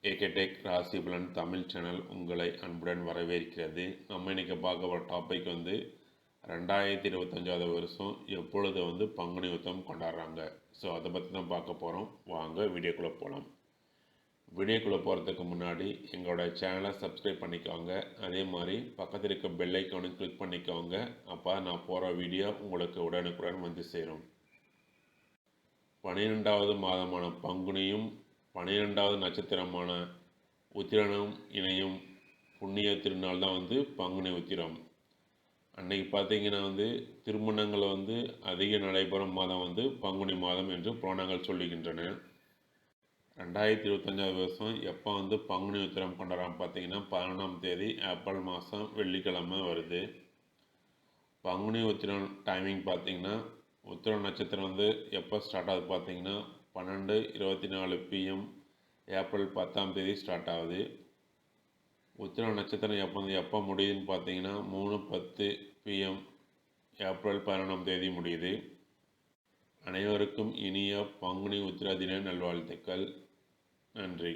AK tech ராசி பலன் Tamil channel உங்களை அன்புடன் வரவேற்கிறது. நம்ம இன்றைக்கி பார்க்க போகிற டாபிக் 2025 வருஷம் எப்பொழுது பங்குனி உத்தரம் கொண்டாடுறாங்க. ஸோ அதை பற்றி தான் பார்க்க போகிறோம். வாங்க வீடியோக்குள்ளே போகலாம். வீடியோக்குள்ளே போகிறதுக்கு முன்னாடி எங்களோட சேனலை சப்ஸ்கிரைப் பண்ணிக்கோங்க. அதே மாதிரி பக்கத்தில் இருக்க பெல் ஐக்கானும் கிளிக் பண்ணிக்கோங்க. அப்போ நான் போகிற வீடியோ உங்களுக்கு உடனுக்குடன் வந்து சேரும். 12வது மாதமான பங்குனியும் 12வது நட்சத்திரமான உத்திரனும் இணையும் புண்ணிய திருநாள் தான் பங்குனி உத்திரம். அன்னைக்கு பார்த்தீங்கன்னா திருமணங்கள் அதிக நடைபெறும் மாதம் பங்குனி மாதம் என்று புராணங்கள் சொல்லுகின்றன. 2025 வருஷம் எப்போ பங்குனி உத்திரம் கொண்டாடுறாங்க பார்த்தீங்கன்னா 11ஆம் தேதி ஏப்ரல் மாதம் வெள்ளிக்கிழமை வருது. பங்குனி உத்திரம் டைமிங் பார்த்தீங்கன்னா உத்திரம் நட்சத்திரம் எப்போ ஸ்டார்ட் ஆகுது பார்த்தீங்கன்னா 12:24 PM ஏப்ரல் 10ஆம் தேதி ஸ்டார்ட் ஆகுது. உத்திரம் நட்சத்திரம் எப்போ முடியுதுன்னு பார்த்தீங்கன்னா 3:10 PM ஏப்ரல் 11ஆம் தேதி முடியுது. அனைவருக்கும் இனிய பங்குனி உத்திர தின நல்வாழ்த்துக்கள். நன்றி.